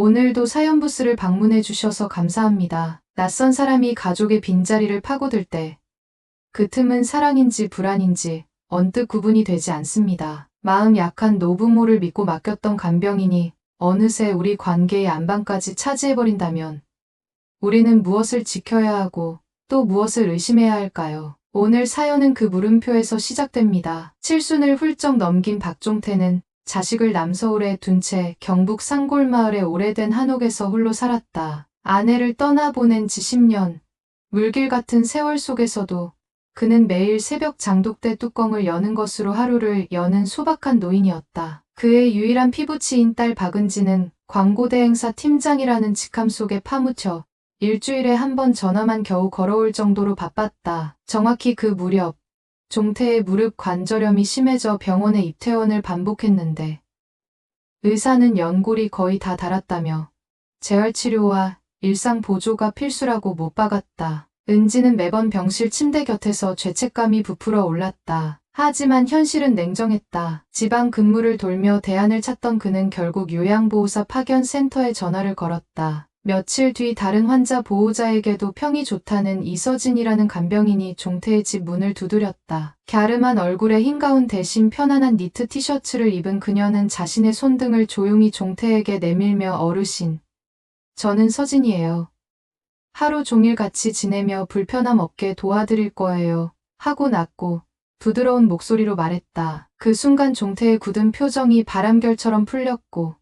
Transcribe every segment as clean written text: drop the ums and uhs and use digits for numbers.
오늘도 사연 부스를 방문해 주셔서 감사합니다. 낯선 사람이 가족의 빈자리를 파고들 때 그 틈은 사랑인지 불안인지 언뜻 구분이 되지 않습니다. 마음 약한 노부모를 믿고 맡겼던 간병인이 어느새 우리 관계의 안방까지 차지해버린다면 우리는 무엇을 지켜야 하고 또 무엇을 의심해야 할까요? 오늘 사연은 그 물음표에서 시작됩니다. 칠순을 훌쩍 넘긴 박종태는 자식을 남서울에 둔 채 경북 산골마을의 오래된 한옥에서 홀로 살았다. 아내를 떠나보낸 지 10년, 물길 같은 세월 속에서도 그는 매일 새벽 장독대 뚜껑을 여는 것으로 하루를 여는 소박한 노인이었다. 그의 유일한 피부치인 딸 박은지는 광고대 행사 팀장이라는 직함 속에 파묻혀 일주일에 한 번 전화만 겨우 걸어올 정도로 바빴다. 정확히 그 무렵 종태의 무릎 관절염이 심해져 병원에 입퇴원을 반복했는데 의사는 연골이 거의 다 닳았다며 재활치료와 일상 보조가 필수라고 못 박았다. 은지는 매번 병실 침대 곁에서 죄책감이 부풀어 올랐다. 하지만 현실은 냉정했다. 지방 근무를 돌며 대안을 찾던 그는 결국 요양보호사 파견센터에 전화를 걸었다. 며칠 뒤 다른 환자 보호자에게도 평이 좋다는 이서진이라는 간병인이 종태의 집 문을 두드렸다. 갸름한 얼굴에 흰 가운 대신 편안한 니트 티셔츠를 입은 그녀는 자신의 손등을 조용히 종태에게 내밀며 어르신, 저는 서진이에요. 하루 종일 같이 지내며 불편함 없게 도와드릴 거예요. 하고 낮고 부드러운 목소리로 말했다. 그 순간 종태의 굳은 표정이 바람결처럼 풀렸고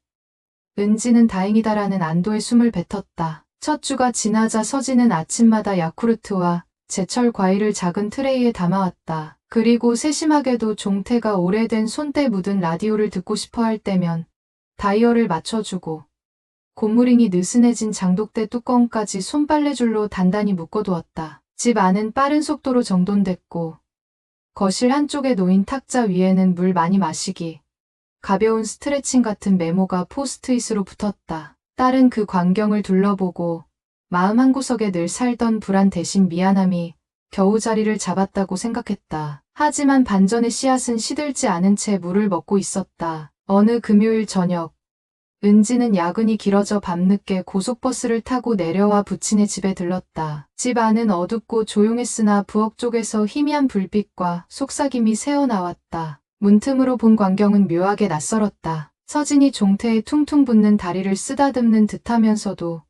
은지는 다행이다라는 안도의 숨을 뱉었다. 첫 주가 지나자 서진은 아침마다 야쿠르트와 제철 과일을 작은 트레이에 담아왔다. 그리고 세심하게도 종태가 오래된 손때 묻은 라디오를 듣고 싶어 할 때면 다이얼을 맞춰주고 고무링이 느슨해진 장독대 뚜껑까지 손빨래줄로 단단히 묶어두었다. 집 안은 빠른 속도로 정돈됐고 거실 한쪽에 놓인 탁자 위에는 물 많이 마시기, 가벼운 스트레칭 같은 메모가 포스트잇으로 붙었다. 딸은 그 광경을 둘러보고 마음 한구석에 늘 살던 불안 대신 미안함이 겨우 자리를 잡았다고 생각했다. 하지만 반전의 씨앗은 시들지 않은 채 물을 먹고 있었다. 어느 금요일 저녁, 은지는 야근이 길어져 밤늦게 고속버스를 타고 내려와 부친의 집에 들렀다. 집 안은 어둡고 조용했으나 부엌 쪽에서 희미한 불빛과 속삭임이 새어나왔다. 문틈으로 본 광경은 묘하게 낯설었다. 서진이 종태의 퉁퉁 붓는 다리를 쓰다듬는 듯하면서도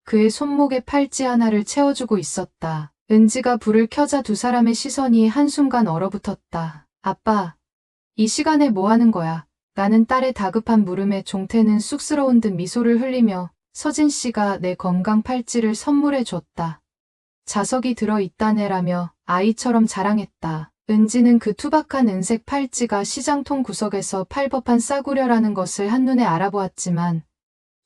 그의 손목에 팔찌 하나를 채워주고 있었다. 은지가 불을 켜자 두 사람의 시선이 한순간 얼어붙었다. 아빠, 이 시간에 뭐 하는 거야? 나는 딸의 다급한 물음에 종태는 쑥스러운 듯 미소를 흘리며 서진 씨가 내 건강 팔찌를 선물해 줬다. 자석이 들어있다네라며 아이처럼 자랑했다. 은지는 그 투박한 은색 팔찌가 시장통 구석에서 팔법한 싸구려라는 것을 한눈에 알아보았지만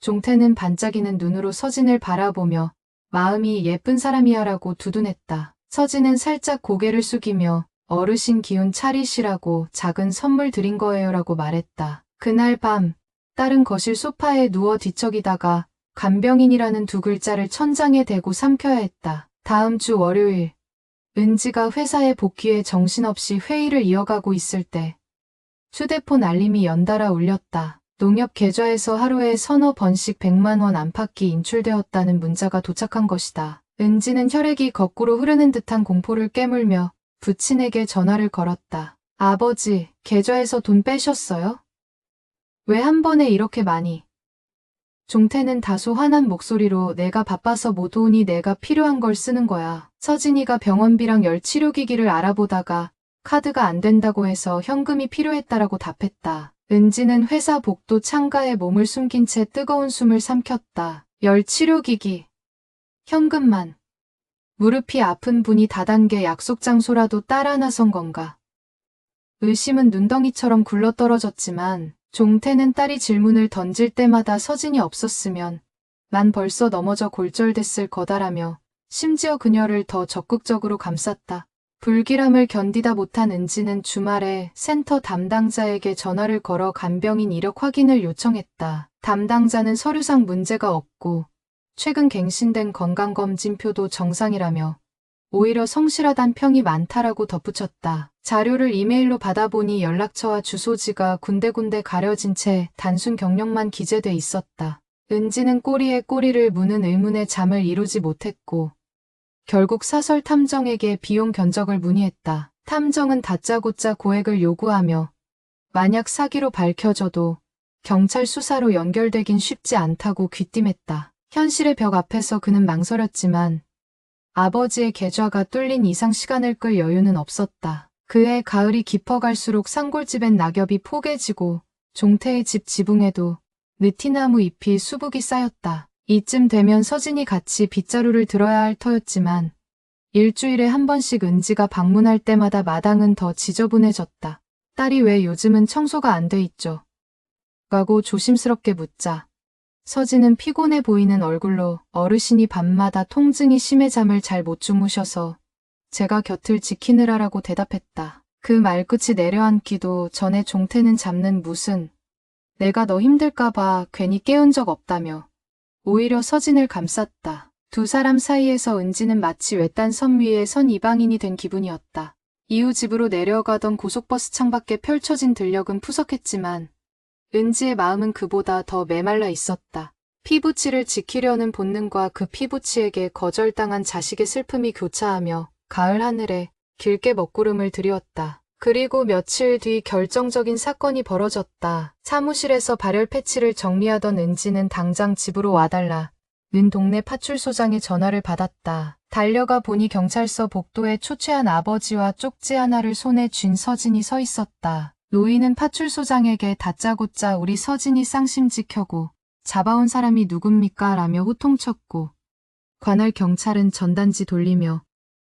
종태는 반짝이는 눈으로 서진을 바라보며 마음이 예쁜 사람이야라고 두둔했다. 서진은 살짝 고개를 숙이며 어르신 기운 차리시라고 작은 선물 드린 거예요라고 말했다. 그날 밤 딸은 거실 소파에 누워 뒤척이다가 간병인이라는 두 글자를 천장에 대고 삼켜야 했다. 다음 주 월요일 은지가 회사에 복귀해 정신없이 회의를 이어가고 있을 때 휴대폰 알림이 연달아 울렸다. 농협 계좌에서 하루에 서너 번씩 100만 원 안팎이 인출되었다는 문자가 도착한 것이다. 은지는 혈액이 거꾸로 흐르는 듯한 공포를 깨물며 부친에게 전화를 걸었다. 아버지, 계좌에서 돈 빼셨어요? 왜 한 번에 이렇게 많이? 종태는 다소 화난 목소리로 내가 바빠서 못 오니 내가 필요한 걸 쓰는 거야. 서진이가 병원비랑 열 치료기기를 알아보다가 카드가 안 된다고 해서 현금이 필요했다라고 답했다. 은지는 회사 복도 창가에 몸을 숨긴 채 뜨거운 숨을 삼켰다. 열 치료기기. 현금만. 무릎이 아픈 분이 다단계 약속 장소라도 따라 나선 건가. 의심은 눈덩이처럼 굴러떨어졌지만 종태는 딸이 질문을 던질 때마다 서진이 없었으면 난 벌써 넘어져 골절됐을 거다라며 심지어 그녀를 더 적극적으로 감쌌다. 불길함을 견디다 못한 은지는 주말에 센터 담당자에게 전화를 걸어 간병인 이력 확인을 요청했다. 담당자는 서류상 문제가 없고 최근 갱신된 건강검진표도 정상이라며 오히려 성실하단 평이 많다라고 덧붙였다. 자료를 이메일로 받아보니 연락처와 주소지가 군데군데 가려진 채 단순 경력만 기재돼 있었다. 은지는 꼬리에 꼬리를 무는 의문의 잠을 이루지 못했고 결국 사설 탐정에게 비용 견적을 문의했다. 탐정은 다짜고짜 고액을 요구하며 만약 사기로 밝혀져도 경찰 수사로 연결되긴 쉽지 않다고 귀띔했다. 현실의 벽 앞에서 그는 망설였지만 아버지의 계좌가 뚫린 이상 시간을 끌 여유는 없었다. 그해 가을이 깊어갈수록 산골집엔 낙엽이 포개지고 종태의 집 지붕에도 느티나무 잎이 수북이 쌓였다. 이쯤 되면 서진이 같이 빗자루를 들어야 할 터였지만 일주일에 한 번씩 은지가 방문할 때마다 마당은 더 지저분해졌다. 딸이 왜 요즘은 청소가 안 돼 있죠? 라고 조심스럽게 묻자 서진은 피곤해 보이는 얼굴로 어르신이 밤마다 통증이 심해 잠을 잘 못 주무셔서 제가 곁을 지키느라라고 대답했다. 그 말끝이 내려앉기도 전에 종태는 잡는 무슨 내가 너 힘들까봐 괜히 깨운 적 없다며 오히려 서진을 감쌌다. 두 사람 사이에서 은지는 마치 외딴 섬 위에 선 이방인이 된 기분이었다. 이후 집으로 내려가던 고속버스 창밖에 펼쳐진 들녘은 푸석했지만 은지의 마음은 그보다 더 메말라 있었다. 피부치를 지키려는 본능과 그 피부치에게 거절당한 자식의 슬픔이 교차하며 가을 하늘에 길게 먹구름을 드리웠다. 그리고 며칠 뒤 결정적인 사건이 벌어졌다. 사무실에서 발열 패치를 정리하던 은지는 당장 집으로 와달라 는 동네 파출소장의 전화를 받았다. 달려가 보니 경찰서 복도에 초췌한 아버지와 쪽지 하나를 손에 쥔 서진이 서 있었다. 노인은 파출소장에게 다짜고짜 우리 서진이 쌍심 지켜고 잡아온 사람이 누굽니까? 라며 호통쳤고 관할 경찰은 전단지 돌리며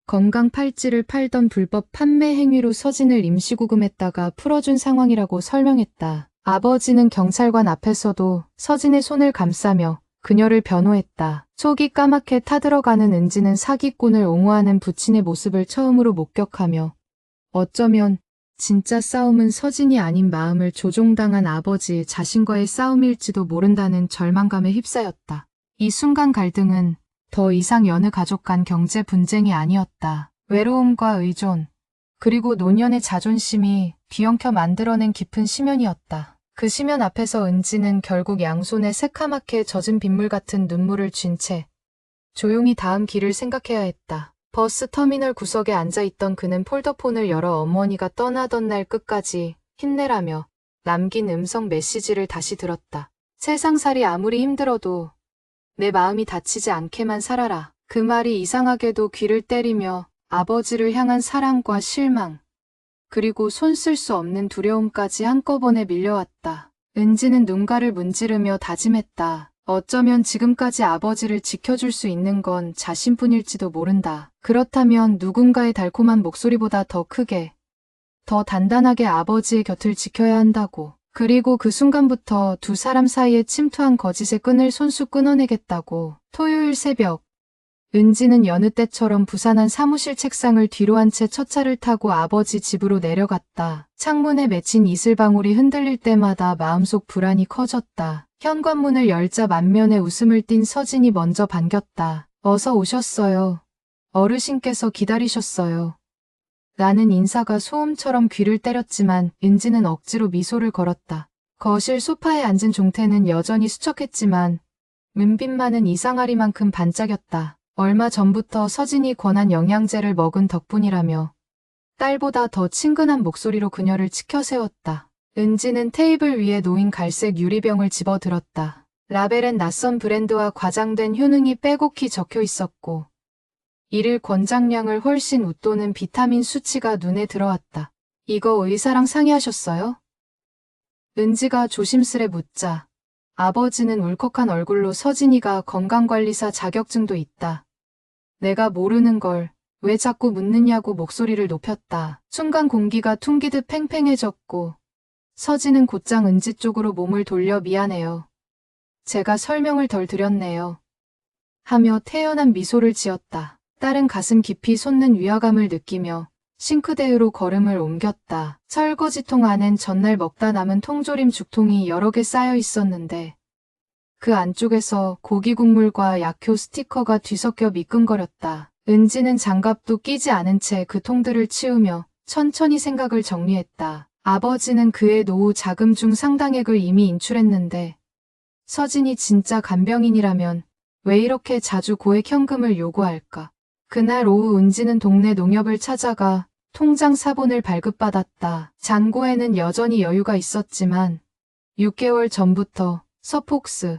건강 팔찌를 팔던 불법 판매 행위로 서진을 임시구금했다가 풀어준 상황이라고 설명했다. 아버지는 경찰관 앞에서도 서진의 손을 감싸며 그녀를 변호했다. 속이 까맣게 타들어가는 은지는 사기꾼을 옹호하는 부친의 모습을 처음으로 목격하며 어쩌면 진짜 싸움은 서진이 아닌 마음을 조종당한 아버지 자신과의 싸움일지도 모른다는 절망감에 휩싸였다. 이 순간 갈등은 더 이상 여느 가족 간 경제 분쟁이 아니었다. 외로움과 의존, 그리고 노년의 자존심이 뒤엉켜 만들어낸 깊은 심연이었다. 그 심연 앞에서 은지는 결국 양손에 새카맣게 젖은 빗물 같은 눈물을 쥔 채 조용히 다음 길을 생각해야 했다. 버스 터미널 구석에 앉아있던 그는 폴더폰을 열어 어머니가 떠나던 날 끝까지 힘내라며 남긴 음성 메시지를 다시 들었다. 세상살이 아무리 힘들어도 내 마음이 다치지 않게만 살아라. 그 말이 이상하게도 귀를 때리며 아버지를 향한 사랑과 실망, 그리고 손 쓸 수 없는 두려움까지 한꺼번에 밀려왔다. 은지는 눈가를 문지르며 다짐했다. 어쩌면 지금까지 아버지를 지켜줄 수 있는 건 자신뿐일지도 모른다. 그렇다면 누군가의 달콤한 목소리보다 더 크게, 더 단단하게 아버지의 곁을 지켜야 한다고. 그리고 그 순간부터 두 사람 사이에 침투한 거짓의 끈을 손수 끊어내겠다고. 토요일 새벽, 은지는 여느 때처럼 부산한 사무실 책상을 뒤로 한 채 첫 차를 타고 아버지 집으로 내려갔다. 창문에 맺힌 이슬방울이 흔들릴 때마다 마음속 불안이 커졌다. 현관문을 열자 만면에 웃음을 띤 서진이 먼저 반겼다. 어서 오셨어요. 어르신께서 기다리셨어요. 라는 인사가 소음처럼 귀를 때렸지만 은지는 억지로 미소를 걸었다. 거실 소파에 앉은 종태는 여전히 수척했지만 은빛만은 이상하리만큼 반짝였다. 얼마 전부터 서진이 권한 영양제를 먹은 덕분이라며 딸보다 더 친근한 목소리로 그녀를 치켜세웠다. 은지는 테이블 위에 놓인 갈색 유리병을 집어들었다. 라벨엔 낯선 브랜드와 과장된 효능이 빼곡히 적혀 있었고 일일 권장량을 훨씬 웃도는 비타민 수치가 눈에 들어왔다. 이거 의사랑 상의하셨어요? 은지가 조심스레 묻자 아버지는 울컥한 얼굴로 서진이가 건강관리사 자격증도 있다. 내가 모르는 걸 왜 자꾸 묻느냐고 목소리를 높였다. 순간 공기가 퉁기듯 팽팽해졌고 서진은 곧장 은지 쪽으로 몸을 돌려 미안해요. 제가 설명을 덜 드렸네요. 하며 태연한 미소를 지었다. 딸은 가슴 깊이 솟는 위화감을 느끼며 싱크대로 걸음을 옮겼다. 설거지통 안엔 전날 먹다 남은 통조림 죽통이 여러 개 쌓여 있었는데 그 안쪽에서 고기 국물과 약효 스티커가 뒤섞여 미끈거렸다. 은지는 장갑도 끼지 않은 채 그 통들을 치우며 천천히 생각을 정리했다. 아버지는 그의 노후 자금 중 상당액을 이미 인출했는데 서진이 진짜 간병인이라면 왜 이렇게 자주 고액 현금을 요구할까? 그날 오후 은지는 동네 농협을 찾아가 통장 사본을 발급받았다. 잔고에는 여전히 여유가 있었지만 6개월 전부터 서폭스,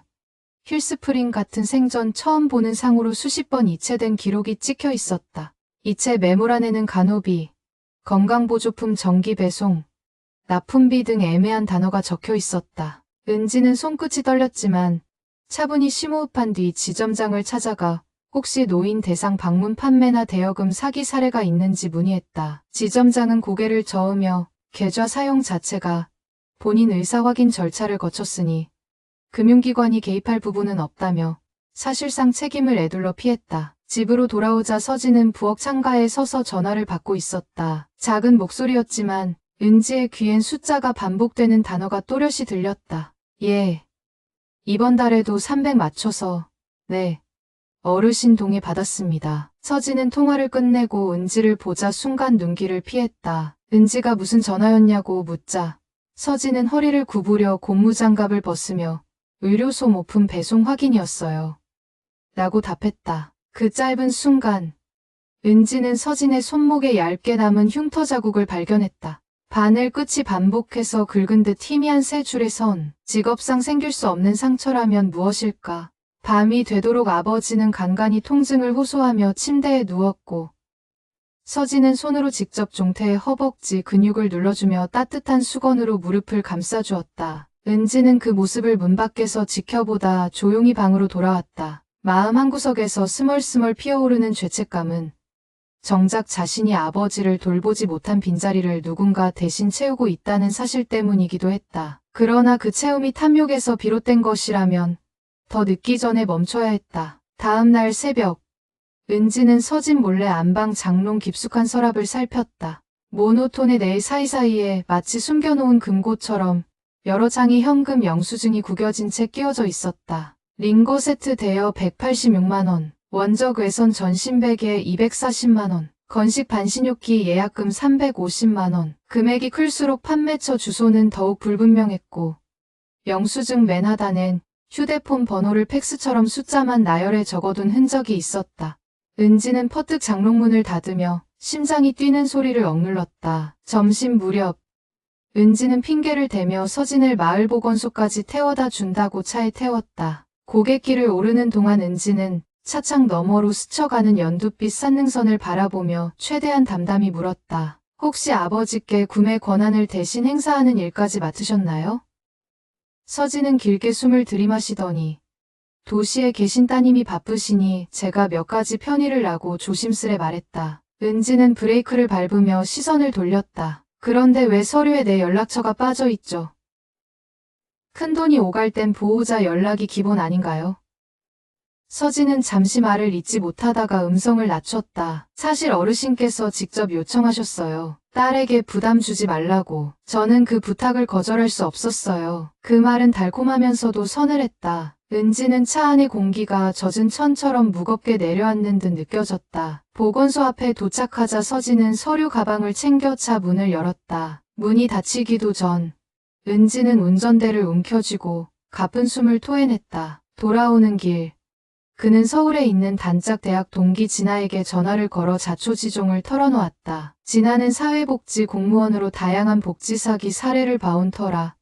힐스프링 같은 생전 처음 보는 상으로 수십 번 이체된 기록이 찍혀 있었다. 이체 메모란에는 간호비, 건강보조품 정기 배송, 납품비 등 애매한 단어가 적혀 있었다. 은지는 손끝이 떨렸지만 차분히 심호흡한 뒤 지점장을 찾아가 혹시 노인 대상 방문 판매나 대여금 사기 사례가 있는지 문의했다. 지점장은 고개를 저으며 계좌 사용 자체가 본인 의사 확인 절차를 거쳤으니 금융기관이 개입할 부분은 없다며 사실상 책임을 에둘러 피했다. 집으로 돌아오자 서진은 부엌 창가에 서서 전화를 받고 있었다. 작은 목소리였지만 은지의 귀엔 숫자가 반복되는 단어가 또렷이 들렸다. 예. 이번 달에도 300 맞춰서. 네. 어르신 동의 받았습니다. 서진은 통화를 끝내고 은지를 보자 순간 눈길을 피했다. 은지가 무슨 전화였냐고 묻자 서진은 허리를 구부려 고무장갑을 벗으며 의료소 모품 배송 확인이었어요. 라고 답했다. 그 짧은 순간 은지는 서진의 손목에 얇게 남은 흉터 자국을 발견했다. 바늘 끝이 반복해서 긁은 듯 희미한 세 줄의 선. 직업상 생길 수 없는 상처라면 무엇일까? 밤이 되도록 아버지는 간간히 통증을 호소하며 침대에 누웠고 서진은 손으로 직접 종태의 허벅지 근육을 눌러주며 따뜻한 수건으로 무릎을 감싸주었다. 은지는 그 모습을 문 밖에서 지켜보다 조용히 방으로 돌아왔다. 마음 한구석에서 스멀스멀 피어오르는 죄책감은 정작 자신이 아버지를 돌보지 못한 빈자리를 누군가 대신 채우고 있다는 사실 때문이기도 했다. 그러나 그 채움이 탐욕에서 비롯된 것이라면 더 늦기 전에 멈춰야 했다. 다음 날 새벽, 은지는 서진 몰래 안방 장롱 깊숙한 서랍을 살폈다. 모노톤의 네일 사이사이에 마치 숨겨놓은 금고처럼 여러 장의 현금 영수증이 구겨진 채 끼워져 있었다. 링고 세트 대여 186만원, 원적 외선 전신 베개 240만원, 건식 반신욕기 예약금 350만원. 금액이 클수록 판매처 주소는 더욱 불분명했고 영수증 맨 하단엔 휴대폰 번호를 팩스처럼 숫자만 나열해 적어둔 흔적이 있었다. 은지는 퍼뜩 장롱문을 닫으며 심장이 뛰는 소리를 억눌렀다. 점심 무렵 은지는 핑계를 대며 서진을 마을보건소까지 태워다 준다고 차에 태웠다. 고갯길을 오르는 동안 은지는 차창 너머로 스쳐가는 연두빛 산능선을 바라보며 최대한 담담히 물었다. 혹시 아버지께 구매 권한을 대신 행사하는 일까지 맡으셨나요? 서진은 길게 숨을 들이마시더니 도시에 계신 따님이 바쁘시니 제가 몇 가지 편의를 나고 조심스레 말했다. 은지는 브레이크를 밟으며 시선을 돌렸다. 그런데 왜 서류에 내 연락처가 빠져 있죠? 큰돈이 오갈 땐 보호자 연락이 기본 아닌가요? 서진은 잠시 말을 잇지 못하다가 음성을 낮췄다. 사실 어르신께서 직접 요청하셨어요. 딸에게 부담 주지 말라고. 저는 그 부탁을 거절할 수 없었어요. 그 말은 달콤하면서도 서늘했다. 은지는 차 안의 공기가 젖은 천처럼 무겁게 내려앉는 듯 느껴졌다. 보건소 앞에 도착하자 서진은 서류 가방을 챙겨 차 문을 열었다. 문이 닫히기도 전 은지는 운전대를 움켜쥐고 가쁜 숨을 토해냈다. 돌아오는 길 그는 서울에 있는 단짝 대학 동기 진아에게 전화를 걸어 자초지종을 털어놓았다. 진아는 사회복지 공무원으로 다양한 복지 사기 사례를 봐온 터라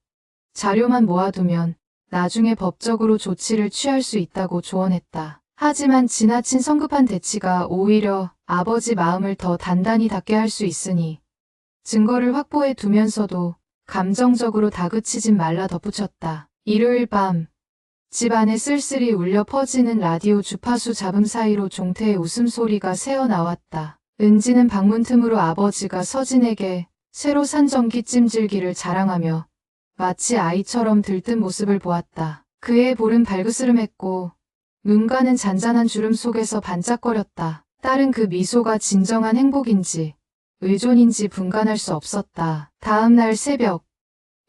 자료만 모아두면 나중에 법적으로 조치를 취할 수 있다고 조언했다. 하지만 지나친 성급한 대치가 오히려 아버지 마음을 더 단단히 닫게 할 수 있으니 증거를 확보해 두면서도 감정적으로 다그치진 말라 덧붙였다. 일요일 밤 집 안에 쓸쓸히 울려 퍼지는 라디오 주파수 잡음 사이로 종태의 웃음소리가 새어나왔다. 은지는 방문 틈으로 아버지가 서진에게 새로 산 전기 찜질기를 자랑하며 마치 아이처럼 들뜬 모습을 보았다. 그의 볼은 발그스름했고 눈가는 잔잔한 주름 속에서 반짝거렸다. 딸은 그 미소가 진정한 행복인지 의존인지 분간할 수 없었다. 다음 날 새벽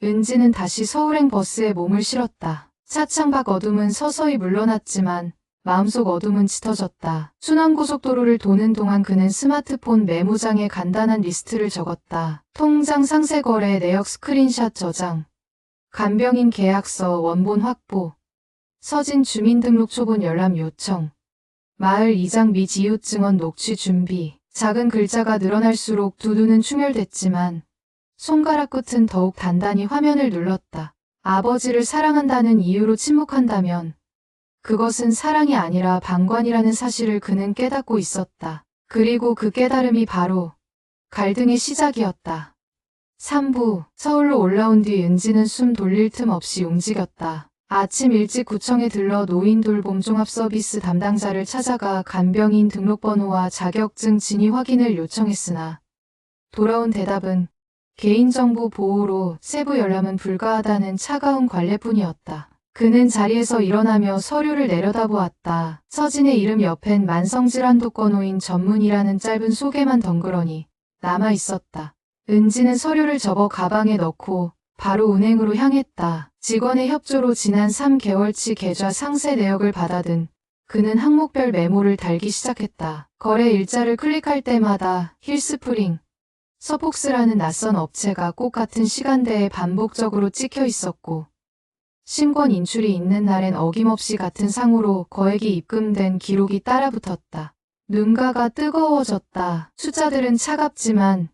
은지는 다시 서울행 버스에 몸을 실었다. 차창 밖 어둠은 서서히 물러났지만 마음속 어둠은 짙어졌다. 순환고속도로를 도는 동안 그는 스마트폰 메모장에 간단한 리스트를 적었다. 통장 상세거래 내역 스크린샷 저장, 간병인 계약서 원본 확보, 서진 주민등록 초본 열람 요청. 마을 이장 및 이웃 증언 녹취 준비. 작은 글자가 늘어날수록 두 눈은 충혈됐지만 손가락 끝은 더욱 단단히 화면을 눌렀다. 아버지를 사랑한다는 이유로 침묵한다면 그것은 사랑이 아니라 방관이라는 사실을 그는 깨닫고 있었다. 그리고 그 깨달음이 바로 갈등의 시작이었다. 3부. 서울로 올라온 뒤 은지는 숨 돌릴 틈 없이 움직였다. 아침 일찍 구청에 들러 노인 돌봄 종합 서비스 담당자를 찾아가 간병인 등록번호와 자격증 진위 확인을 요청했으나 돌아온 대답은 개인정보 보호로 세부 열람은 불가하다는 차가운 관례뿐이었다. 그는 자리에서 일어나며 서류를 내려다보았다. 서진의 이름 옆엔 만성질환독거노인 전문이라는 짧은 소개만 덩그러니 남아있었다. 은지는 서류를 접어 가방에 넣고 바로 은행으로 향했다. 직원의 협조로 지난 3개월치 계좌 상세 내역을 받아든 그는 항목별 메모를 달기 시작했다. 거래 일자를 클릭할 때마다 힐스프링, 서폭스라는 낯선 업체가 꼭 같은 시간대에 반복적으로 찍혀 있었고 신권 인출이 있는 날엔 어김없이 같은 상호로 거액이 입금된 기록이 따라붙었다. 눈가가 뜨거워졌다. 숫자들은 차갑지만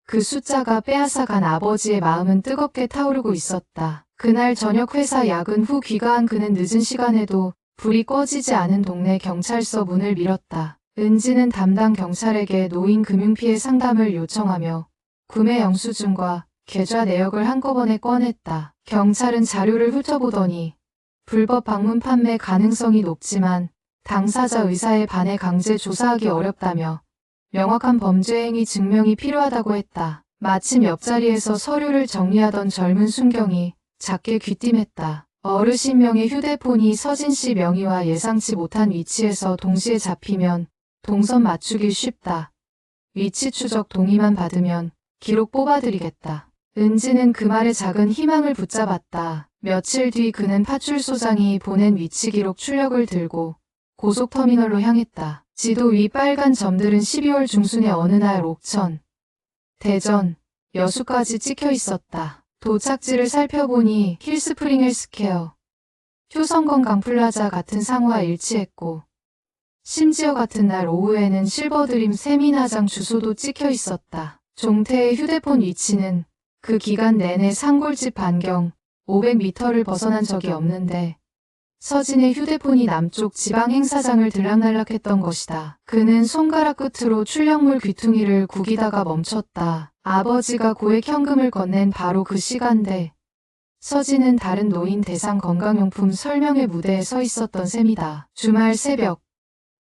그 숫자가 빼앗아간 아버지의 마음은 뜨겁게 타오르고 있었다. 그날 저녁 회사 야근 후 귀가한 그는 늦은 시간에도 불이 꺼지지 않은 동네 경찰서 문을 밀었다. 은지는 담당 경찰에게 노인 금융피해 상담을 요청하며 구매 영수증과 계좌 내역을 한꺼번에 꺼냈다. 경찰은 자료를 훑어보더니 불법 방문 판매 가능성이 높지만 당사자 의사에 반해 강제 조사하기 어렵다며 명확한 범죄 행위 증명이 필요하다고 했다. 마침 옆자리에서 서류를 정리하던 젊은 순경이 작게 귀띔했다. 어르신 명의 휴대폰이 서진 씨 명의와 예상치 못한 위치에서 동시에 잡히면 동선 맞추기 쉽다. 위치 추적 동의만 받으면 기록 뽑아드리겠다. 은지는 그 말에 작은 희망을 붙잡았다. 며칠 뒤 그는 파출소장이 보낸 위치 기록 출력을 들고 고속터미널로 향했다. 지도 위 빨간 점들은 12월 중순의 어느 날 옥천, 대전, 여수까지 찍혀 있었다. 도착지를 살펴보니 힐스프링 헬스케어, 효성건강 플라자 같은 상호와 일치했고 심지어 같은 날 오후에는 실버드림 세미나장 주소도 찍혀 있었다. 종태의 휴대폰 위치는 그 기간 내내 산골집 반경 500m를 벗어난 적이 없는데 서진의 휴대폰이 남쪽 지방 행사장을 들락날락했던 것이다. 그는 손가락 끝으로 출력물 귀퉁이를 구기다가 멈췄다. 아버지가 고액 현금을 건넨 바로 그 시간대 서진은 다른 노인 대상 건강용품 설명회 무대에 서 있었던 셈이다. 주말 새벽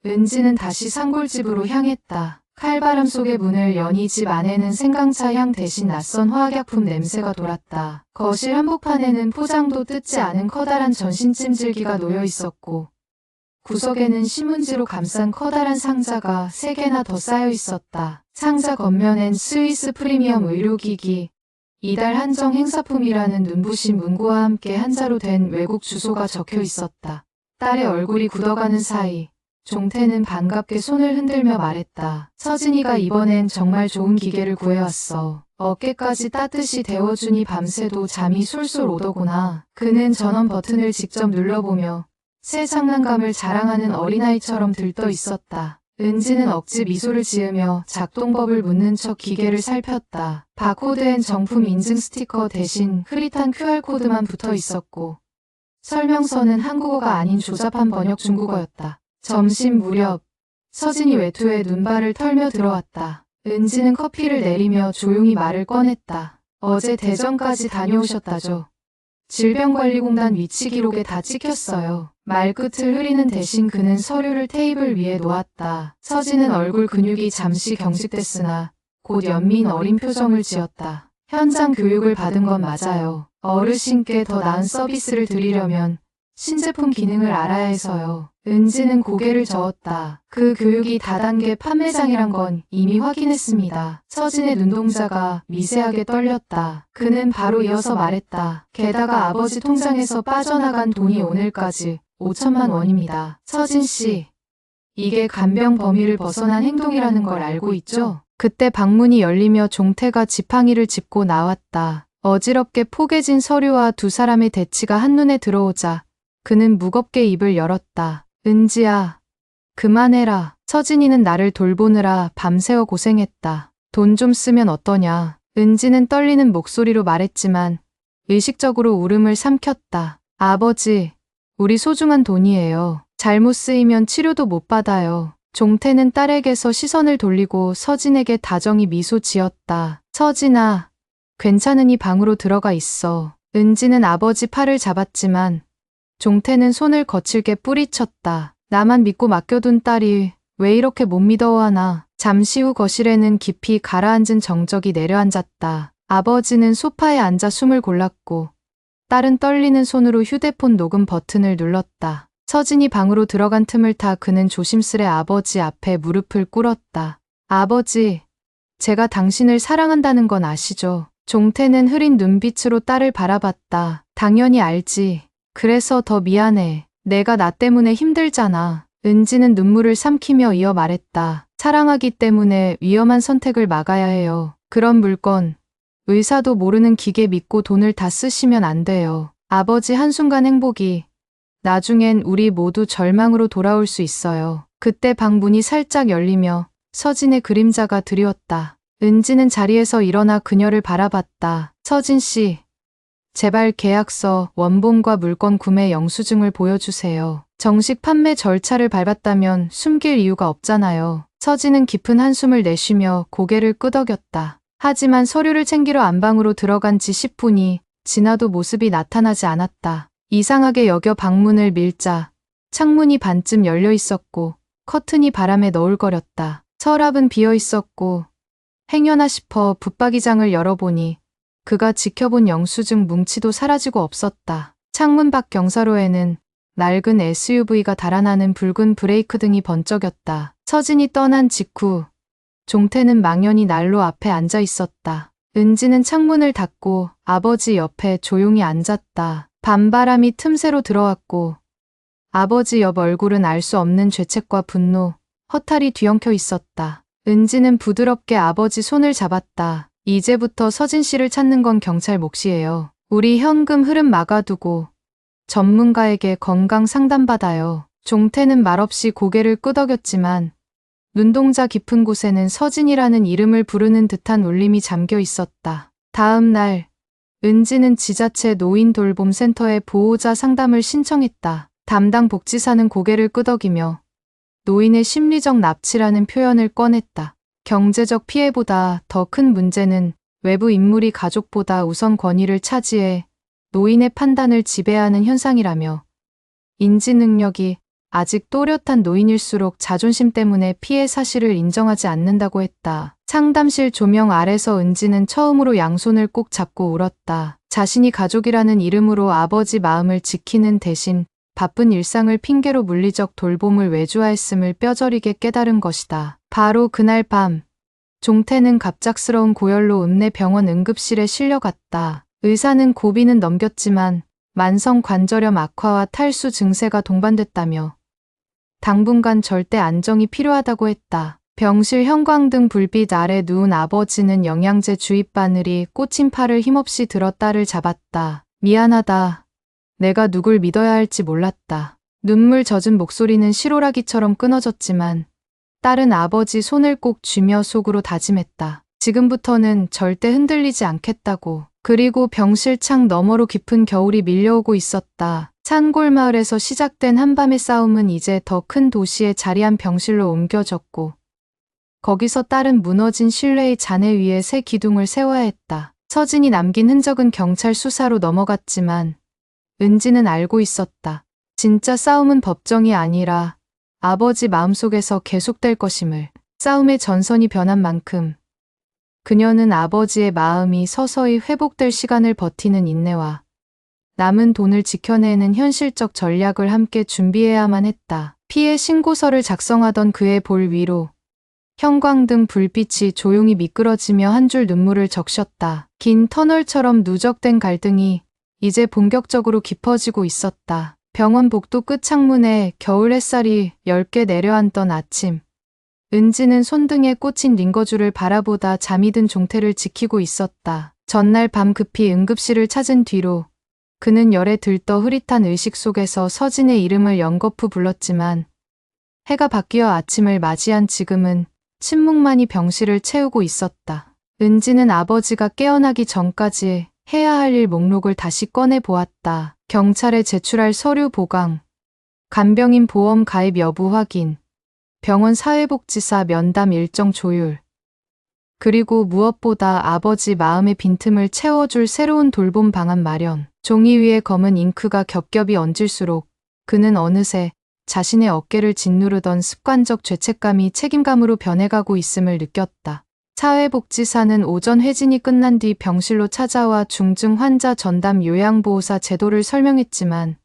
은지는 다시 산골집으로 향했다. 칼바람 속의 문을 여니 집 안에는 생강차 향 대신 낯선 화학약품 냄새가 돌았다. 거실 한복판에는 포장도 뜯지 않은 커다란 전신찜질기가 놓여 있었고 구석에는 신문지로 감싼 커다란 상자가 3개나 더 쌓여 있었다. 상자 겉면엔 스위스 프리미엄 의료기기, 이달 한정 행사품이라는 눈부신 문구와 함께 한자로 된 외국 주소가 적혀 있었다. 딸의 얼굴이 굳어가는 사이 종태는 반갑게 손을 흔들며 말했다. 서진이가 이번엔 정말 좋은 기계를 구해왔어. 어깨까지 따뜻이 데워주니 밤새도 잠이 솔솔 오더구나. 그는 전원 버튼을 직접 눌러보며 새 장난감을 자랑하는 어린아이처럼 들떠 있었다. 은지는 억지 미소를 지으며 작동법을 묻는 척 기계를 살폈다. 바코드엔 정품 인증 스티커 대신 흐릿한 QR코드만 붙어 있었고 설명서는 한국어가 아닌 조잡한 번역 중국어였다. 점심 무렵 서진이 외투에 눈발을 털며 들어왔다. 은지는 커피를 내리며 조용히 말을 꺼냈다. 어제 대전까지 다녀오셨다죠. 질병관리공단 위치 기록에 다 찍혔어요. 말끝을 흐리는 대신 그는 서류를 테이블 위에 놓았다. 서진은 얼굴 근육이 잠시 경직됐으나 곧 연민 어린 표정을 지었다. 현장 교육을 받은 건 맞아요. 어르신께 더 나은 서비스를 드리려면 신제품 기능을 알아야 해서요. 은지는 고개를 저었다. 그 교육이 다단계 판매장이란 건 이미 확인했습니다. 서진의 눈동자가 미세하게 떨렸다. 그는 바로 이어서 말했다. 게다가 아버지 통장에서 빠져나간 돈이 오늘까지 5천만 원입니다. 서진 씨, 이게 간병 범위를 벗어난 행동이라는 걸 알고 있죠? 그때 방문이 열리며 종태가 지팡이를 짚고 나왔다. 어지럽게 포개진 서류와 두 사람의 대치가 한눈에 들어오자 그는 무겁게 입을 열었다. 은지야, 그만해라. 서진이는 나를 돌보느라 밤새워 고생했다. 돈 좀 쓰면 어떠냐. 은지는 떨리는 목소리로 말했지만 의식적으로 울음을 삼켰다. 아버지, 우리 소중한 돈이에요. 잘못 쓰이면 치료도 못 받아요. 종태는 딸에게서 시선을 돌리고 서진에게 다정히 미소 지었다. 서진아, 괜찮으니 방으로 들어가 있어. 은지는 아버지 팔을 잡았지만 종태는 손을 거칠게 뿌리쳤다. 나만 믿고 맡겨둔 딸이 왜 이렇게 못 믿어하나. 잠시 후 거실에는 깊이 가라앉은 정적이 내려앉았다. 아버지는 소파에 앉아 숨을 골랐고 딸은 떨리는 손으로 휴대폰 녹음 버튼을 눌렀다. 서진이 방으로 들어간 틈을 타 그는 조심스레 아버지 앞에 무릎을 꿇었다. 아버지, 제가 당신을 사랑한다는 건 아시죠? 종태는 흐린 눈빛으로 딸을 바라봤다. 당연히 알지. 그래서 더 미안해. 내가 나 때문에 힘들잖아. 은지는 눈물을 삼키며 이어 말했다. 사랑하기 때문에 위험한 선택을 막아야 해요. 그런 물건, 의사도 모르는 기계 믿고 돈을 다 쓰시면 안 돼요. 아버지 한순간 행복이 나중엔 우리 모두 절망으로 돌아올 수 있어요. 그때 방 문이 살짝 열리며 서진의 그림자가 드리웠다. 은지는 자리에서 일어나 그녀를 바라봤다. 서진 씨, 제발 계약서, 원본과 물건 구매 영수증을 보여주세요. 정식 판매 절차를 밟았다면 숨길 이유가 없잖아요. 서진은 깊은 한숨을 내쉬며 고개를 끄덕였다. 하지만 서류를 챙기러 안방으로 들어간 지 10분이 지나도 모습이 나타나지 않았다. 이상하게 여겨 방문을 밀자 창문이 반쯤 열려 있었고 커튼이 바람에 너울거렸다. 서랍은 비어 있었고 행여나 싶어 붙박이장을 열어보니 그가 지켜본 영수증 뭉치도 사라지고 없었다. 창문 밖 경사로에는 낡은 SUV가 달아나는 붉은 브레이크 등이 번쩍였다. 서진이 떠난 직후 종태는 망연히 난로 앞에 앉아 있었다. 은지는 창문을 닫고 아버지 옆에 조용히 앉았다. 밤바람이 틈새로 들어왔고 아버지 옆 얼굴은 알 수 없는 죄책과 분노, 허탈이 뒤엉켜 있었다. 은지는 부드럽게 아버지 손을 잡았다. 이제부터 서진 씨를 찾는 건 경찰 몫이에요. 우리 현금 흐름 막아두고 전문가에게 건강 상담받아요. 종태는 말없이 고개를 끄덕였지만 눈동자 깊은 곳에는 서진이라는 이름을 부르는 듯한 울림이 잠겨 있었다. 다음 날, 은지는 지자체 노인 돌봄 센터에 보호자 상담을 신청했다. 담당 복지사는 고개를 끄덕이며 노인의 심리적 납치라는 표현을 꺼냈다. 경제적 피해보다 더 큰 문제는 외부 인물이 가족보다 우선 권위를 차지해 노인의 판단을 지배하는 현상이라며 인지 능력이 아직 또렷한 노인일수록 자존심 때문에 피해 사실을 인정하지 않는다고 했다. 상담실 조명 아래서 은지는 처음으로 양손을 꼭 잡고 울었다. 자신이 가족이라는 이름으로 아버지 마음을 지키는 대신 바쁜 일상을 핑계로 물리적 돌봄을 외주화했음을 뼈저리게 깨달은 것이다. 바로 그날 밤, 종태는 갑작스러운 고열로 읍내 병원 응급실에 실려갔다. 의사는 고비는 넘겼지만 만성 관절염 악화와 탈수 증세가 동반됐다며 당분간 절대 안정이 필요하다고 했다. 병실 형광등 불빛 아래 누운 아버지는 영양제 주입 바늘이 꽂힌 팔을 힘없이 들어 딸을 잡았다. 미안하다. 내가 누굴 믿어야 할지 몰랐다. 눈물 젖은 목소리는 실오라기처럼 끊어졌지만 딸은 아버지 손을 꼭 쥐며 속으로 다짐했다. 지금부터는 절대 흔들리지 않겠다고. 그리고 병실 창 너머로 깊은 겨울이 밀려오고 있었다. 산골 마을에서 시작된 한밤의 싸움은 이제 더 큰 도시에 자리한 병실로 옮겨졌고 거기서 딸은 무너진 신뢰의 잔해 위에 새 기둥을 세워야 했다. 서진이 남긴 흔적은 경찰 수사로 넘어갔지만 은지는 알고 있었다. 진짜 싸움은 법정이 아니라 아버지 마음속에서 계속될 것임을. 싸움의 전선이 변한 만큼 그녀는 아버지의 마음이 서서히 회복될 시간을 버티는 인내와 남은 돈을 지켜내는 현실적 전략을 함께 준비해야만 했다. 피해 신고서를 작성하던 그의 볼 위로 형광등 불빛이 조용히 미끄러지며 한 줄 눈물을 적셨다. 긴 터널처럼 누적된 갈등이 이제 본격적으로 깊어지고 있었다. 병원 복도 끝 창문에 겨울 햇살이 엷게 내려앉던 아침. 은지는 손등에 꽂힌 링거줄을 바라보다 잠이 든 종태를 지키고 있었다. 전날 밤 급히 응급실을 찾은 뒤로 그는 열에 들떠 흐릿한 의식 속에서 서진의 이름을 연거푸 불렀지만 해가 바뀌어 아침을 맞이한 지금은 침묵만이 병실을 채우고 있었다. 은지는 아버지가 깨어나기 전까지 해야 할 일 목록을 다시 꺼내 보았다. 경찰에 제출할 서류 보강, 간병인 보험 가입 여부 확인, 병원 사회복지사 면담 일정 조율, 그리고 무엇보다 아버지 마음의 빈틈을 채워줄 새로운 돌봄 방안 마련. 종이 위에 검은 잉크가 겹겹이 얹을수록 그는 어느새 자신의 어깨를 짓누르던 습관적 죄책감이 책임감으로 변해가고 있음을 느꼈다. 사회복지사는 오전 회진이 끝난 뒤 병실로 찾아와 중증 환자 전담 요양보호사 제도를 설명했지만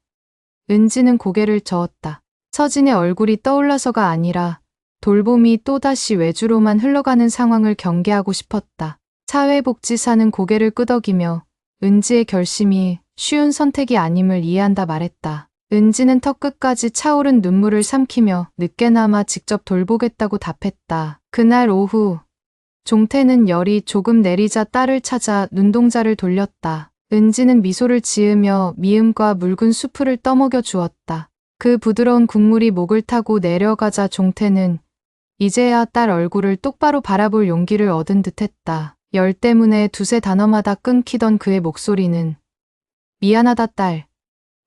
은지는 고개를 저었다. 서진의 얼굴이 떠올라서가 아니라 돌봄이 또다시 외주로만 흘러가는 상황을 경계하고 싶었다. 사회복지사는 고개를 끄덕이며 은지의 결심이 쉬운 선택이 아님을 이해한다 말했다. 은지는 턱끝까지 차오른 눈물을 삼키며 늦게나마 직접 돌보겠다고 답했다. 그날 오후 종태는 열이 조금 내리자 딸을 찾아 눈동자를 돌렸다. 은지는 미소를 지으며 미음과 묽은 수프를 떠먹여 주었다. 그 부드러운 국물이 목을 타고 내려가자 종태는 이제야 딸 얼굴을 똑바로 바라볼 용기를 얻은 듯했다. 열 때문에 두세 단어마다 끊기던 그의 목소리는 미안하다 딸.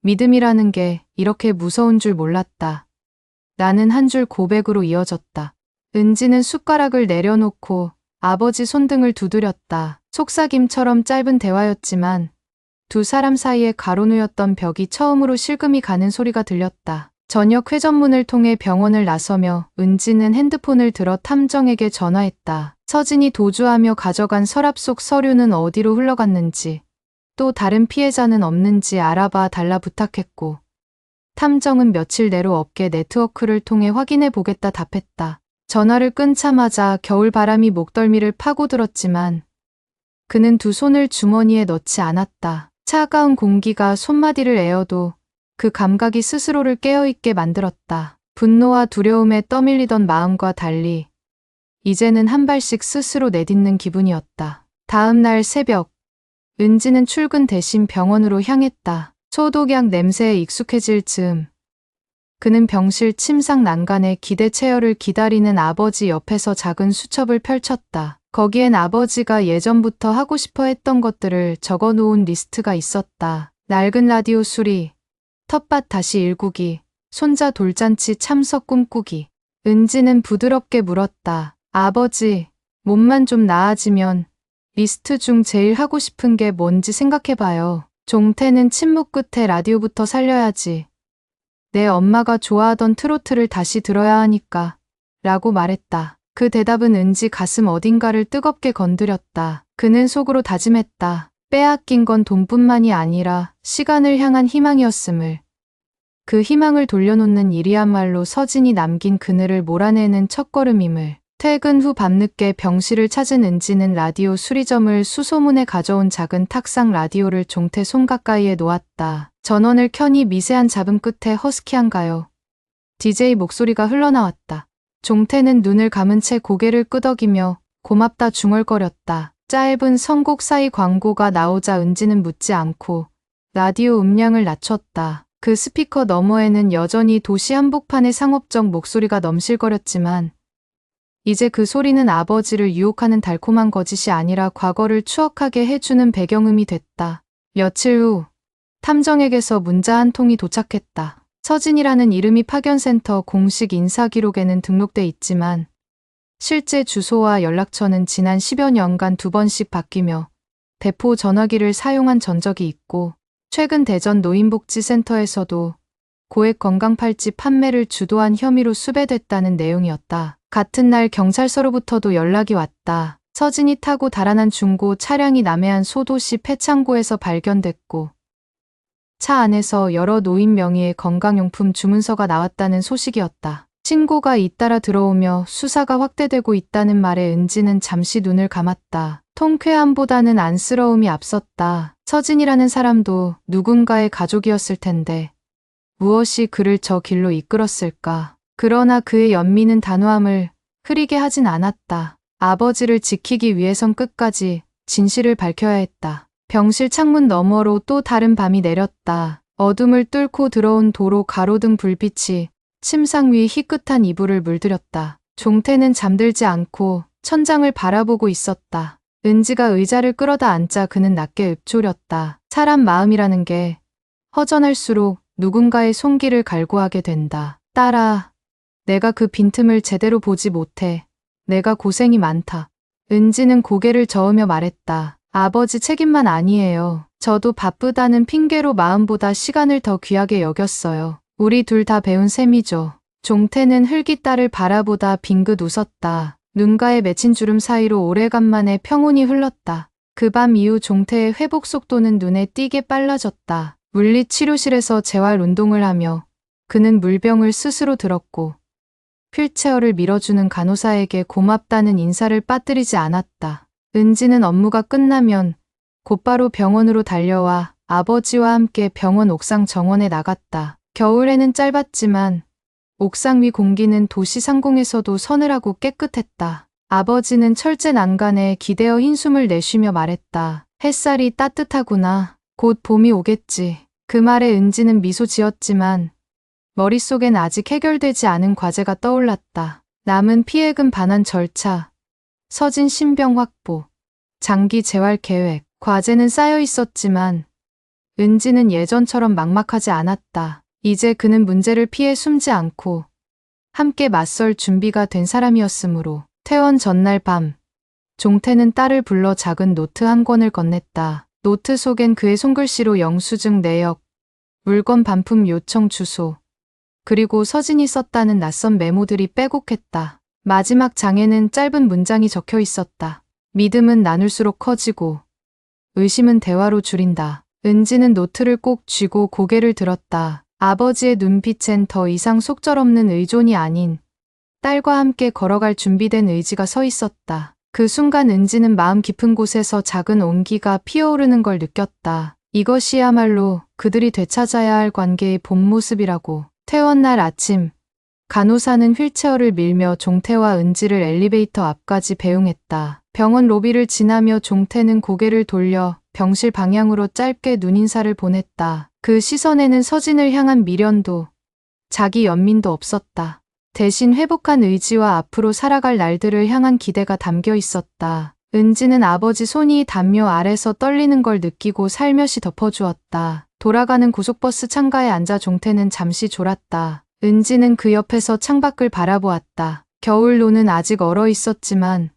믿음이라는 게 이렇게 무서운 줄 몰랐다. 나는 한 줄 고백으로 이어졌다. 은지는 숟가락을 내려놓고 아버지 손등을 두드렸다. 속삭임처럼 짧은 대화였지만 두 사람 사이에 가로놓였던 벽이 처음으로 실금이 가는 소리가 들렸다. 저녁 회전문을 통해 병원을 나서며 은지는 핸드폰을 들어 탐정에게 전화했다. 서진이 도주하며 가져간 서랍 속 서류는 어디로 흘러갔는지, 또 다른 피해자는 없는지 알아봐 달라 부탁했고, 탐정은 며칠 내로 업계 네트워크를 통해 확인해 보겠다 답했다. 전화를 끊자마자 겨울바람이 목덜미를 파고들었지만 그는 두 손을 주머니에 넣지 않았다. 차가운 공기가 손마디를 에어도 그 감각이 스스로를 깨어있게 만들었다. 분노와 두려움에 떠밀리던 마음과 달리 이제는 한 발씩 스스로 내딛는 기분이었다. 다음 날 새벽, 은지는 출근 대신 병원으로 향했다. 소독약 냄새에 익숙해질 즈음 그는 병실 침상 난간에 기대 체어를 기다리는 아버지 옆에서 작은 수첩을 펼쳤다. 거기엔 아버지가 예전부터 하고 싶어 했던 것들을 적어놓은 리스트가 있었다. 낡은 라디오 수리, 텃밭 다시 일구기, 손자 돌잔치 참석 꿈꾸기. 은지는 부드럽게 물었다. 아버지, 몸만 좀 나아지면 리스트 중 제일 하고 싶은 게 뭔지 생각해봐요. 종태는 침묵 끝에 라디오부터 살려야지. 내 엄마가 좋아하던 트로트를 다시 들어야 하니까 라고 말했다. 그 대답은 은지 가슴 어딘가를 뜨겁게 건드렸다. 그는 속으로 다짐했다. 빼앗긴 건 돈뿐만이 아니라 시간을 향한 희망이었음을. 그 희망을 돌려놓는 일이야말로 서진이 남긴 그늘을 몰아내는 첫걸음임을. 퇴근 후 밤늦게 병실을 찾은 은지는 라디오 수리점을 수소문해 가져온 작은 탁상 라디오를 종태 손 가까이에 놓았다. 전원을 켜니 미세한 잡음 끝에 허스키한 가요. DJ 목소리가 흘러나왔다. 종태는 눈을 감은 채 고개를 끄덕이며 고맙다 중얼거렸다. 짧은 선곡 사이 광고가 나오자 은지는 묻지 않고 라디오 음량을 낮췄다. 그 스피커 너머에는 여전히 도시 한복판의 상업적 목소리가 넘실거렸지만 이제 그 소리는 아버지를 유혹하는 달콤한 거짓이 아니라 과거를 추억하게 해주는 배경음이 됐다. 며칠 후 탐정에게서 문자 한 통이 도착했다. 서진이라는 이름이 파견센터 공식 인사기록에는 등록돼 있지만 실제 주소와 연락처는 지난 10여 년간 2번씩 바뀌며 대포 전화기를 사용한 전적이 있고 최근 대전 노인복지센터에서도 고액 건강팔찌 판매를 주도한 혐의로 수배됐다는 내용이었다. 같은 날 경찰서로부터도 연락이 왔다. 서진이 타고 달아난 중고 차량이 남해안 소도시 패창고에서 발견됐고 차 안에서 여러 노인 명의의 건강용품 주문서가 나왔다는 소식이었다. 신고가 잇따라 들어오며 수사가 확대되고 있다는 말에 은지는 잠시 눈을 감았다. 통쾌함보다는 안쓰러움이 앞섰다. 서진이라는 사람도 누군가의 가족이었을 텐데 무엇이 그를 저 길로 이끌었을까. 그러나 그의 연민은 단호함을 흐리게 하진 않았다. 아버지를 지키기 위해선 끝까지 진실을 밝혀야 했다. 병실 창문 너머로 또 다른 밤이 내렸다. 어둠을 뚫고 들어온 도로 가로등 불빛이 침상 위 희끗한 이불을 물들였다. 종태는 잠들지 않고 천장을 바라보고 있었다. 은지가 의자를 끌어다 앉자 그는 낮게 읊조렸다. 사람 마음이라는 게 허전할수록 누군가의 손길을 갈구하게 된다. 딸아, 내가 그 빈틈을 제대로 보지 못해. 내가 고생이 많다. 은지는 고개를 저으며 말했다. 아버지 책임만 아니에요. 저도 바쁘다는 핑계로 마음보다 시간을 더 귀하게 여겼어요. 우리 둘 다 배운 셈이죠. 종태는 흘기 딸을 바라보다 빙긋 웃었다. 눈가에 맺힌 주름 사이로 오래간만에 평온이 흘렀다. 그 밤 이후 종태의 회복 속도는 눈에 띄게 빨라졌다. 물리치료실에서 재활 운동을 하며 그는 물병을 스스로 들었고 휠체어를 밀어주는 간호사에게 고맙다는 인사를 빠뜨리지 않았다. 은지는 업무가 끝나면 곧바로 병원으로 달려와 아버지와 함께 병원 옥상 정원에 나갔다. 겨울에는 짧았지만 옥상 위 공기는 도시 상공에서도 서늘하고 깨끗했다. 아버지는 철제 난간에 기대어 흰숨을 내쉬며 말했다. 햇살이 따뜻하구나. 곧 봄이 오겠지. 그 말에 은지는 미소 지었지만 머릿속엔 아직 해결되지 않은 과제가 떠올랐다. 남은 피해금 반환 절차, 서진 신병 확보, 장기 재활 계획, 과제는 쌓여 있었지만 은지는 예전처럼 막막하지 않았다. 이제 그는 문제를 피해 숨지 않고 함께 맞설 준비가 된 사람이었으므로 퇴원 전날 밤 종태는 딸을 불러 작은 노트 한 권을 건넸다. 노트 속엔 그의 손글씨로 영수증 내역, 물건 반품 요청 주소, 그리고 서진이 썼다는 낯선 메모들이 빼곡했다. 마지막 장에는 짧은 문장이 적혀 있었다. 믿음은 나눌수록 커지고 의심은 대화로 줄인다. 은지는 노트를 꼭 쥐고 고개를 들었다. 아버지의 눈빛엔 더 이상 속절없는 의존이 아닌 딸과 함께 걸어갈 준비된 의지가 서 있었다. 그 순간 은지는 마음 깊은 곳에서 작은 온기가 피어오르는 걸 느꼈다. 이것이야말로 그들이 되찾아야 할 관계의 본 모습이라고. 퇴원날 아침, 간호사는 휠체어를 밀며 종태와 은지를 엘리베이터 앞까지 배웅했다. 병원 로비를 지나며 종태는 고개를 돌려 병실 방향으로 짧게 눈인사를 보냈다. 그 시선에는 서진을 향한 미련도 자기 연민도 없었다. 대신 회복한 의지와 앞으로 살아갈 날들을 향한 기대가 담겨 있었다. 은지는 아버지 손이 담요 아래서 떨리는 걸 느끼고 살며시 덮어주었다. 돌아가는 고속버스 창가에 앉아 종태는 잠시 졸았다. 은지는 그 옆에서 창밖을 바라보았다. 겨울로는 아직 얼어 있었지만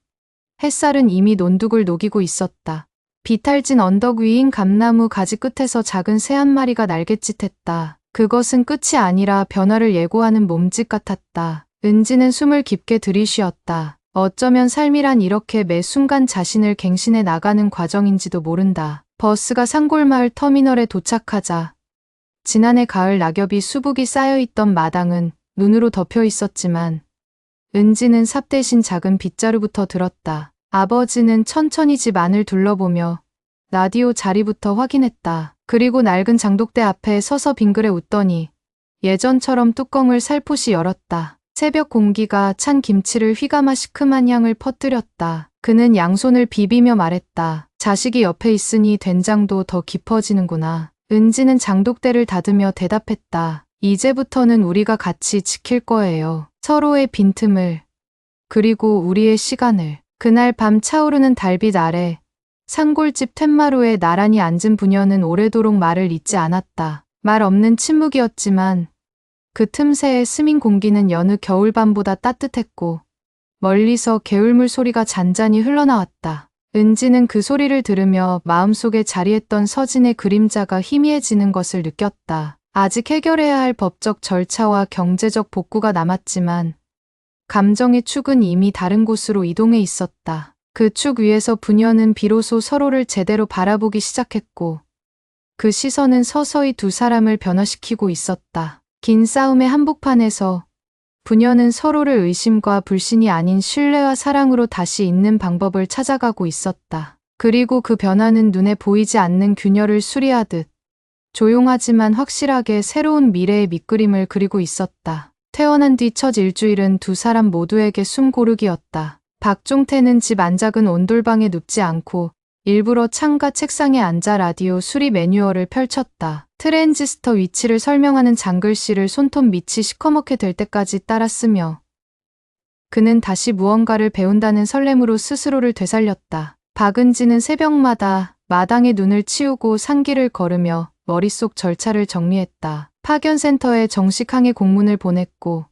햇살은 이미 논둑을 녹이고 있었다. 비탈진 언덕 위인 감나무 가지 끝에서 작은 새 한 마리가 날갯짓했다. 그것은 끝이 아니라 변화를 예고하는 몸짓 같았다. 은지는 숨을 깊게 들이쉬었다. 어쩌면 삶이란 이렇게 매 순간 자신을 갱신해 나가는 과정인지도 모른다. 버스가 산골마을 터미널에 도착하자 지난해 가을 낙엽이 수북이 쌓여있던 마당은 눈으로 덮여 있었지만 은지는 삽 대신 작은 빗자루부터 들었다. 아버지는 천천히 집 안을 둘러보며 라디오 자리부터 확인했다. 그리고 낡은 장독대 앞에 서서 빙그레 웃더니 예전처럼 뚜껑을 살포시 열었다. 새벽 공기가 찬 김치를 휘감아 시큼한 향을 퍼뜨렸다. 그는 양손을 비비며 말했다. 자식이 옆에 있으니 된장도 더 깊어지는구나. 은지는 장독대를 닫으며 대답했다. 이제부터는 우리가 같이 지킬 거예요. 서로의 빈틈을, 그리고 우리의 시간을. 그날 밤 차오르는 달빛 아래 산골집 툇마루에 나란히 앉은 부녀는 오래도록 말을 잇지 않았다. 말 없는 침묵이었지만 그 틈새의 스민 공기는 여느 겨울밤보다 따뜻했고 멀리서 개울물 소리가 잔잔히 흘러나왔다. 은지는 그 소리를 들으며 마음속에 자리했던 서진의 그림자가 희미해지는 것을 느꼈다. 아직 해결해야 할 법적 절차와 경제적 복구가 남았지만 감정의 축은 이미 다른 곳으로 이동해 있었다. 그 축 위에서 부녀는 비로소 서로를 제대로 바라보기 시작했고 그 시선은 서서히 두 사람을 변화시키고 있었다. 긴 싸움의 한복판에서 부녀는 서로를 의심과 불신이 아닌 신뢰와 사랑으로 다시 잇는 방법을 찾아가고 있었다. 그리고 그 변화는 눈에 보이지 않는 균열을 수리하듯 조용하지만 확실하게 새로운 미래의 밑그림을 그리고 있었다. 퇴원한 뒤 첫 일주일은 두 사람 모두에게 숨 고르기였다. 박종태는 집 안작은 온돌방에 눕지 않고 일부러 창가 책상에 앉아 라디오 수리 매뉴얼을 펼쳤다. 트랜지스터 위치를 설명하는 장글씨를 손톱 밑이 시커멓게 될 때까지 따랐으며 그는 다시 무언가를 배운다는 설렘으로 스스로를 되살렸다. 박은지는 새벽마다 마당에 눈을 치우고 산길을 걸으며 머릿속 절차를 정리했다. 파견센터에 정식 항해 공문을 보냈고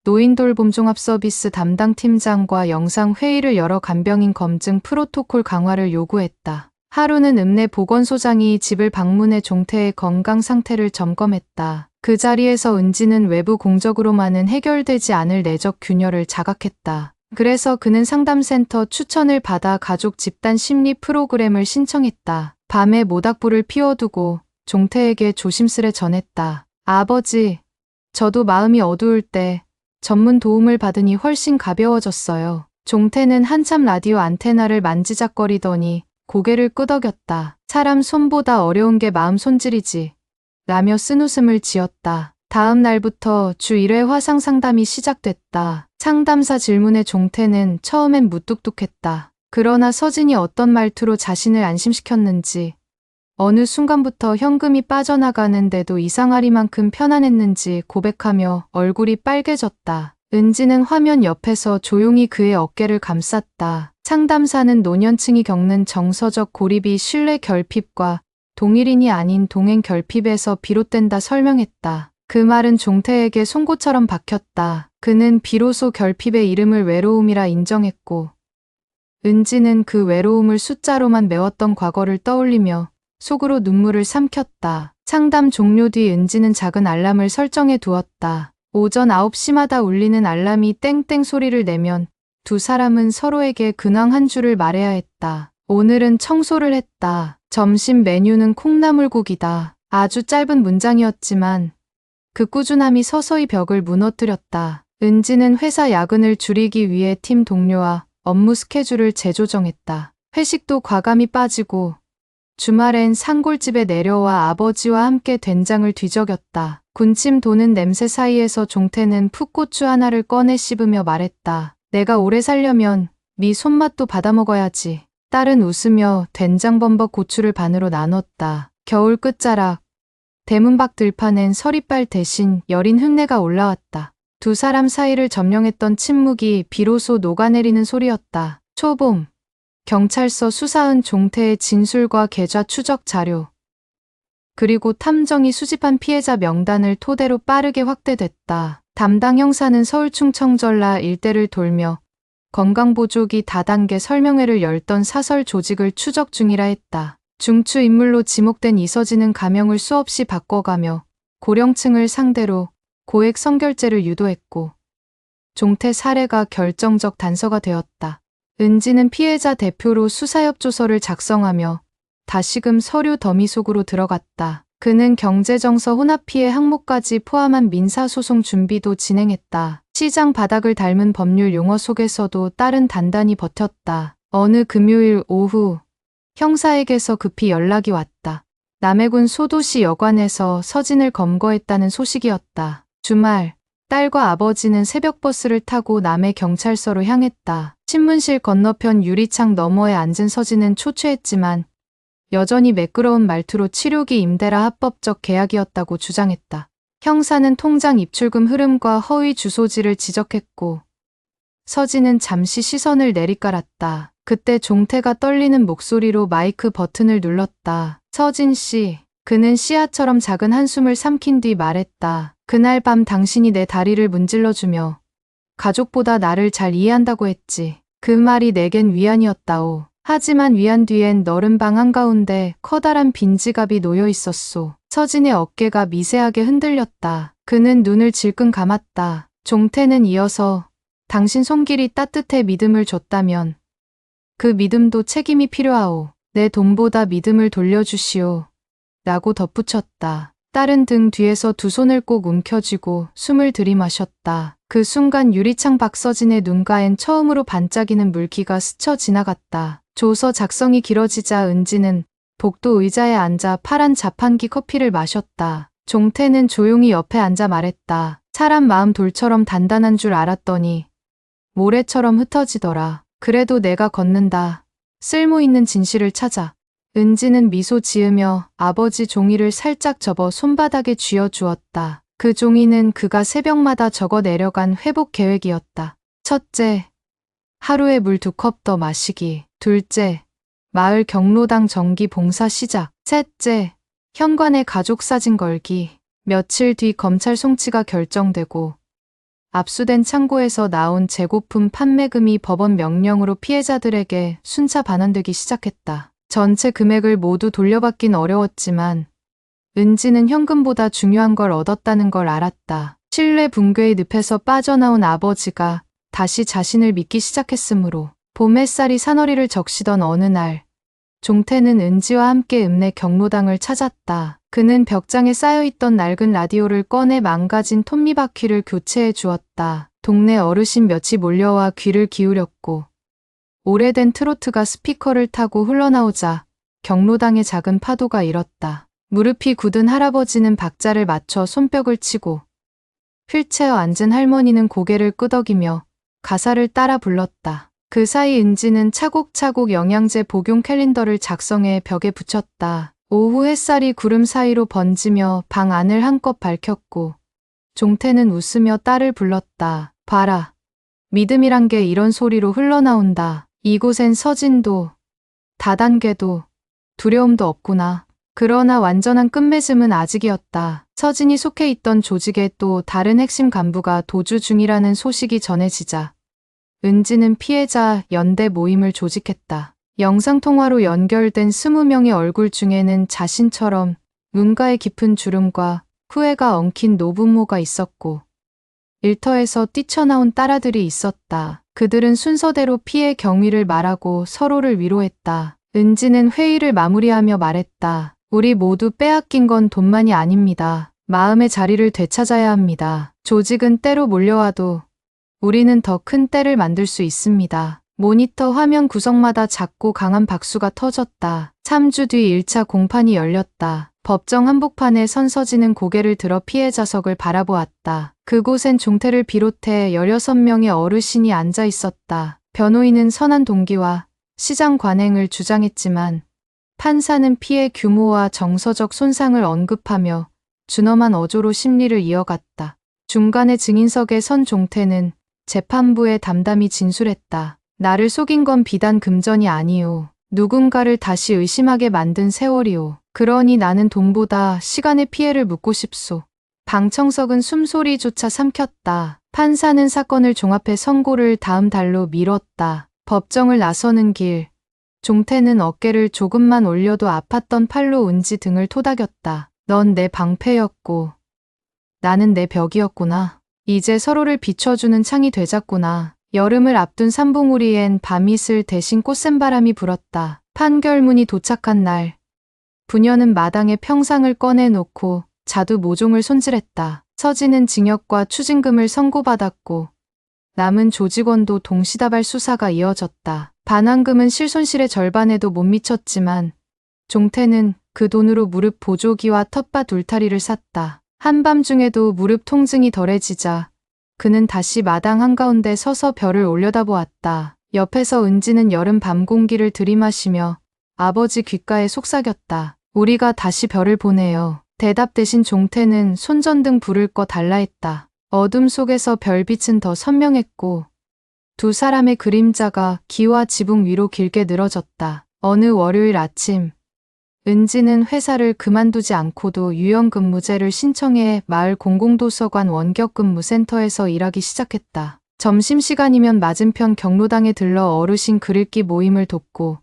노인돌봄 종합서비스 담당 팀장과 영상 회의를 열어 간병인 검증 프로토콜 강화를 요구했다. 하루는 읍내 보건소장이 집을 방문해 종태의 건강 상태를 점검했다. 그 자리에서 은지는 외부 공적으로만은 해결되지 않을 내적 균열을 자각했다. 그래서 그는 상담센터 추천을 받아 가족 집단 심리 프로그램을 신청했다. 밤에 모닥불을 피워두고 종태에게 조심스레 전했다. 아버지, 저도 마음이 어두울 때 전문 도움을 받으니 훨씬 가벼워졌어요. 종태는 한참 라디오 안테나를 만지작거리더니 고개를 끄덕였다. 사람 손보다 어려운 게 마음 손질이지. 라며 쓴웃음을 지었다. 다음 날부터 주 1회 화상 상담이 시작됐다. 상담사 질문에 종태는 처음엔 무뚝뚝했다. 그러나 서진이 어떤 말투로 자신을 안심시켰는지 어느 순간부터 현금이 빠져나가는데도 이상하리만큼 편안했는지 고백하며 얼굴이 빨개졌다. 은지는 화면 옆에서 조용히 그의 어깨를 감쌌다. 상담사는 노년층이 겪는 정서적 고립이 신뢰 결핍과 동일인이 아닌 동행 결핍에서 비롯된다 설명했다. 그 말은 종태에게 송곳처럼 박혔다. 그는 비로소 결핍의 이름을 외로움이라 인정했고 은지는 그 외로움을 숫자로만 메웠던 과거를 떠올리며 속으로 눈물을 삼켰다. 상담 종료 뒤 은지는 작은 알람을 설정해 두었다. 오전 9시마다 울리는 알람이 땡땡 소리를 내면 두 사람은 서로에게 근황 한 줄을 말해야 했다. 오늘은 청소를 했다. 점심 메뉴는 콩나물국이다. 아주 짧은 문장이었지만 그 꾸준함이 서서히 벽을 무너뜨렸다. 은지는 회사 야근을 줄이기 위해 팀 동료와 업무 스케줄을 재조정했다. 회식도 과감히 빠지고 주말엔 산골집에 내려와 아버지와 함께 된장을 뒤적였다. 군침 도는 냄새 사이에서 종태는 풋고추 하나를 꺼내 씹으며 말했다. 내가 오래 살려면 네 손맛도 받아먹어야지. 딸은 웃으며 된장범벅 고추를 반으로 나눴다. 겨울 끝자락 대문 밖 들판엔 서리빨 대신 여린 흙내가 올라왔다. 두 사람 사이를 점령했던 침묵이 비로소 녹아내리는 소리였다. 초봄 경찰서 수사은 종태의 진술과 계좌 추적 자료 그리고 탐정이 수집한 피해자 명단을 토대로 빠르게 확대됐다. 담당 형사는 서울 충청전라 일대를 돌며 건강보조기 다단계 설명회를 열던 사설 조직을 추적 중이라 했다. 중추 인물로 지목된 이서진은 가명을 수없이 바꿔가며 고령층을 상대로 고액 성결제를 유도했고 종태 사례가 결정적 단서가 되었다. 은지는 피해자 대표로 수사협조서를 작성하며 다시금 서류 더미 속으로 들어갔다. 그는 경제정서 혼합 피해 항목까지 포함한 민사소송 준비도 진행했다. 시장 바닥을 닮은 법률 용어 속에서도 딸은 단단히 버텼다. 어느 금요일 오후 형사에게서 급히 연락이 왔다. 남해군 소도시 여관에서 서진을 검거했다는 소식이었다. 주말 딸과 아버지는 새벽버스를 타고 남해 경찰서로 향했다. 신문실 건너편 유리창 너머에 앉은 서진은 초췌했지만 여전히 매끄러운 말투로 치료기 임대라 합법적 계약이었다고 주장했다. 형사는 통장 입출금 흐름과 허위 주소지를 지적했고 서진은 잠시 시선을 내리깔았다. 그때 종태가 떨리는 목소리로 마이크 버튼을 눌렀다. 서진 씨. 그는 씨앗처럼 작은 한숨을 삼킨 뒤 말했다. 그날 밤 당신이 내 다리를 문질러주며 가족보다 나를 잘 이해한다고 했지. 그 말이 내겐 위안이었다오. 하지만 위안 뒤엔 너른 방 한가운데 커다란 빈 지갑이 놓여 있었소. 서진의 어깨가 미세하게 흔들렸다. 그는 눈을 질끈 감았다. 종태는 이어서 당신 손길이 따뜻해 믿음을 줬다면 그 믿음도 책임이 필요하오. 내 돈보다 믿음을 돌려주시오. 라고 덧붙였다. 딸은 등 뒤에서 두 손을 꼭 움켜쥐고 숨을 들이마셨다. 그 순간 유리창 밖 서진의 눈가엔 처음으로 반짝이는 물기가 스쳐 지나갔다. 조서 작성이 길어지자 은지는 복도 의자에 앉아 파란 자판기 커피를 마셨다. 종태는 조용히 옆에 앉아 말했다. 사람 마음 돌처럼 단단한 줄 알았더니 모래처럼 흩어지더라. 그래도 내가 걷는다. 쓸모 있는 진실을 찾아. 은지는 미소 지으며 아버지 종이를 살짝 접어 손바닥에 쥐어 주었다. 그 종이는 그가 새벽마다 적어 내려간 회복 계획이었다. 첫째, 하루에 물 2컵 더 마시기. 둘째, 마을 경로당 정기 봉사 시작. 셋째, 현관에 가족 사진 걸기. 며칠 뒤 검찰 송치가 결정되고 압수된 창고에서 나온 재고품 판매금이 법원 명령으로 피해자들에게 순차 반환되기 시작했다. 전체 금액을 모두 돌려받긴 어려웠지만 은지는 현금보다 중요한 걸 얻었다는 걸 알았다. 신뢰 붕괴의 늪에서 빠져나온 아버지가 다시 자신을 믿기 시작했으므로 봄 햇살이 사너리를 적시던 어느 날 종태는 은지와 함께 읍내 경로당을 찾았다. 그는 벽장에 쌓여있던 낡은 라디오를 꺼내 망가진 톱니바퀴를 교체해 주었다. 동네 어르신 몇이 몰려와 귀를 기울였고 오래된 트로트가 스피커를 타고 흘러나오자 경로당의 작은 파도가 일었다. 무릎이 굳은 할아버지는 박자를 맞춰 손뼉을 치고 휠체어 앉은 할머니는 고개를 끄덕이며 가사를 따라 불렀다. 그 사이 은지는 차곡차곡 영양제 복용 캘린더를 작성해 벽에 붙였다. 오후 햇살이 구름 사이로 번지며 방 안을 한껏 밝혔고 종태는 웃으며 딸을 불렀다. 봐라. 믿음이란 게 이런 소리로 흘러나온다. 이곳엔 서진도, 다단계도, 두려움도 없구나. 그러나 완전한 끝맺음은 아직이었다. 서진이 속해 있던 조직의 또 다른 핵심 간부가 도주 중이라는 소식이 전해지자 은지는 피해자 연대 모임을 조직했다. 영상통화로 연결된 20명의 얼굴 중에는 자신처럼 눈가에 깊은 주름과 후회가 엉킨 노부모가 있었고 일터에서 뛰쳐나온 딸아들이 있었다. 그들은 순서대로 피해 경위를 말하고 서로를 위로했다. 은지는 회의를 마무리하며 말했다. 우리 모두 빼앗긴 건 돈만이 아닙니다. 마음의 자리를 되찾아야 합니다. 조직은 때로 몰려와도 우리는 더 큰 때를 만들 수 있습니다. 모니터 화면 구석마다 작고 강한 박수가 터졌다. 3주 뒤 1차 공판이 열렸다. 법정 한복판에 선 서진은 고개를 들어 피해자석을 바라보았다. 그곳엔 종태를 비롯해 16명의 어르신이 앉아 있었다. 변호인은 선한 동기와 시장 관행을 주장했지만 판사는 피해 규모와 정서적 손상을 언급하며 준엄한 어조로 심리를 이어갔다. 중간에 증인석에 선 종태는 재판부에 담담히 진술했다. 나를 속인 건 비단 금전이 아니오. 누군가를 다시 의심하게 만든 세월이오. 그러니 나는 돈보다 시간의 피해를 묻고 싶소. 방청석은 숨소리조차 삼켰다. 판사는 사건을 종합해 선고를 다음 달로 미뤘다. 법정을 나서는 길. 종태는 어깨를 조금만 올려도 아팠던 팔로 은지 등을 토닥였다. 넌 내 방패였고 나는 내 벽이었구나. 이제 서로를 비춰주는 창이 되자꾸나. 여름을 앞둔 삼봉우리엔 밤이슬 대신 꽃샘바람이 불었다. 판결문이 도착한 날 부녀는 마당에 평상을 꺼내놓고 자두 모종을 손질했다. 서진은 징역과 추징금을 선고받았고 남은 조직원도 동시다발 수사가 이어졌다. 반환금은 실손실의 절반에도 못 미쳤지만 종태는 그 돈으로 무릎 보조기와 텃밭 울타리를 샀다. 한밤중에도 무릎 통증이 덜해지자 그는 다시 마당 한가운데 서서 별을 올려다보았다. 옆에서 은지는 여름 밤 공기를 들이마시며 아버지 귓가에 속삭였다. 우리가 다시 별을 보내요. 대답 대신 종태는 손전등 불을 꺼 달라 했다. 어둠 속에서 별빛은 더 선명했고 두 사람의 그림자가 기와 지붕 위로 길게 늘어졌다. 어느 월요일 아침 은지는 회사를 그만두지 않고도 유연근무제를 신청해 마을 공공도서관 원격근무센터에서 일하기 시작했다. 점심시간이면 맞은편 경로당에 들러 어르신 글읽기 모임을 돕고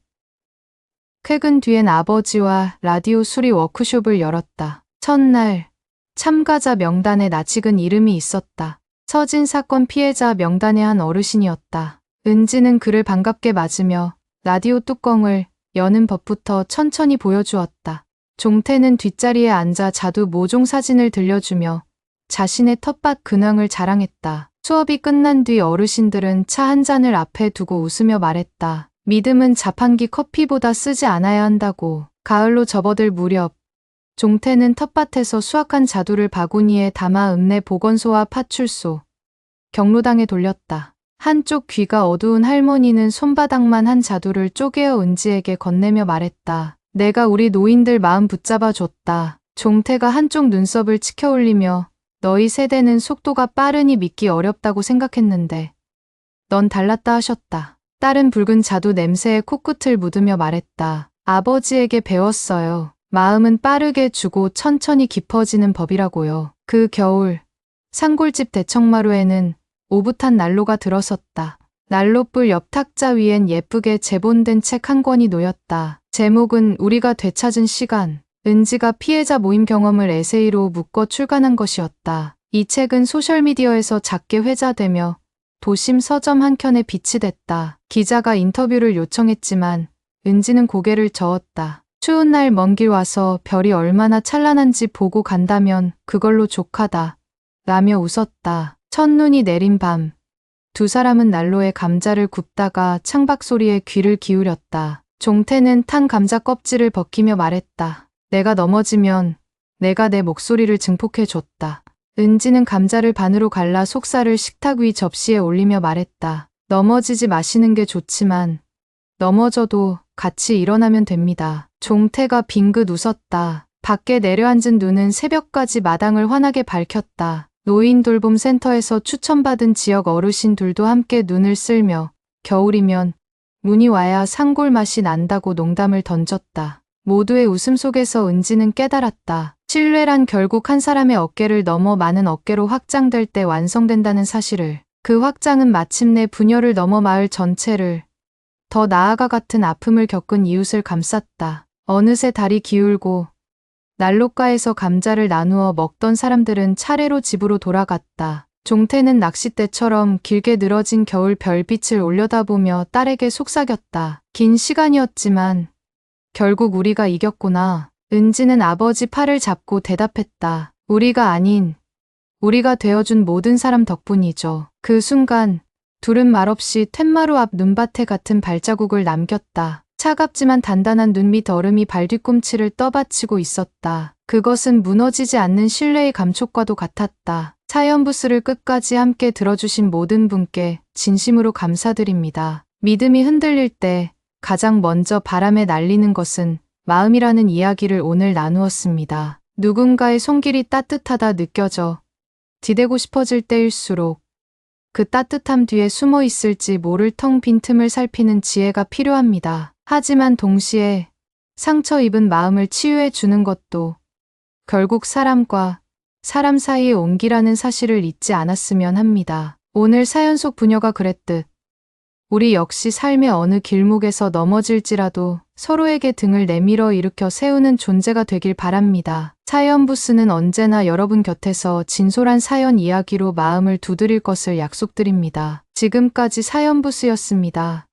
퇴근 뒤엔 아버지와 라디오 수리 워크숍을 열었다. 첫날 참가자 명단에 낯익은 이름이 있었다. 서진 사건 피해자 명단의 한 어르신이었다. 은지는 그를 반갑게 맞으며 라디오 뚜껑을 여는 법부터 천천히 보여주었다. 종태는 뒷자리에 앉아 자두 모종 사진을 들려주며 자신의 텃밭 근황을 자랑했다. 수업이 끝난 뒤 어르신들은 차 한 잔을 앞에 두고 웃으며 말했다. 믿음은 자판기 커피보다 쓰지 않아야 한다고. 가을로 접어들 무렵 종태는 텃밭에서 수확한 자두를 바구니에 담아 읍내 보건소와 파출소, 경로당에 돌렸다. 한쪽 귀가 어두운 할머니는 손바닥만 한 자두를 쪼개어 은지에게 건네며 말했다. 내가 우리 노인들 마음 붙잡아 줬다. 종태가 한쪽 눈썹을 치켜 올리며 너희 세대는 속도가 빠르니 믿기 어렵다고 생각했는데 넌 달랐다 하셨다. 딸은 붉은 자두 냄새에 코끝을 묻으며 말했다. 아버지에게 배웠어요. 마음은 빠르게 주고 천천히 깊어지는 법이라고요. 그 겨울 산골집 대청마루에는 오붓한 난로가 들어섰다. 난로불 옆 탁자 위엔 예쁘게 제본된 책 한 권이 놓였다. 제목은 우리가 되찾은 시간. 은지가 피해자 모임 경험을 에세이로 묶어 출간한 것이었다. 이 책은 소셜미디어에서 작게 회자되며 도심 서점 한 켠에 비치됐다. 기자가 인터뷰를 요청했지만 은지는 고개를 저었다. 추운 날 먼 길 와서 별이 얼마나 찬란한지 보고 간다면 그걸로 족하다. 라며 웃었다. 첫눈이 내린 밤. 두 사람은 난로에 감자를 굽다가 창밖 소리에 귀를 기울였다. 종태는 탄 감자 껍질을 벗기며 말했다. 내가 넘어지면 내가 내 목소리를 증폭해줬다. 은지는 감자를 반으로 갈라 속살을 식탁 위 접시에 올리며 말했다. 넘어지지 마시는 게 좋지만 넘어져도 같이 일어나면 됩니다. 종태가 빙긋 웃었다. 밖에 내려앉은 눈은 새벽까지 마당을 환하게 밝혔다. 노인 돌봄 센터에서 추천받은 지역 어르신들도 함께 눈을 쓸며 겨울이면 눈이 와야 산골 맛이 난다고 농담을 던졌다. 모두의 웃음 속에서 은지는 깨달았다. 신뢰란 결국 한 사람의 어깨를 넘어 많은 어깨로 확장될 때 완성된다는 사실을. 그 확장은 마침내 분열을 넘어 마을 전체를, 더 나아가 같은 아픔을 겪은 이웃을 감쌌다. 어느새 달이 기울고 난로가에서 감자를 나누어 먹던 사람들은 차례로 집으로 돌아갔다. 종태는 낚싯대처럼 길게 늘어진 겨울 별빛을 올려다보며 딸에게 속삭였다. 긴 시간이었지만 결국 우리가 이겼구나. 은지는 아버지 팔을 잡고 대답했다. 우리가 아닌 우리가 되어준 모든 사람 덕분이죠. 그 순간 둘은 말없이 툇마루 앞 눈밭에 같은 발자국을 남겼다. 차갑지만 단단한 눈 밑 얼음이 발 뒤꿈치를 떠받치고 있었다. 그것은 무너지지 않는 신뢰의 감촉과도 같았다. 사연부스를 끝까지 함께 들어주신 모든 분께 진심으로 감사드립니다. 믿음이 흔들릴 때 가장 먼저 바람에 날리는 것은 마음이라는 이야기를 오늘 나누었습니다. 누군가의 손길이 따뜻하다 느껴져 디대고 싶어질 때일수록 그 따뜻함 뒤에 숨어 있을지 모를 텅 빈 틈을 살피는 지혜가 필요합니다. 하지만 동시에 상처 입은 마음을 치유해 주는 것도 결국 사람과 사람 사이의 온기라는 사실을 잊지 않았으면 합니다. 오늘 사연 속 부녀가 그랬듯 우리 역시 삶의 어느 길목에서 넘어질지라도 서로에게 등을 내밀어 일으켜 세우는 존재가 되길 바랍니다. 사연부스는 언제나 여러분 곁에서 진솔한 사연 이야기로 마음을 두드릴 것을 약속드립니다. 지금까지 사연부스였습니다.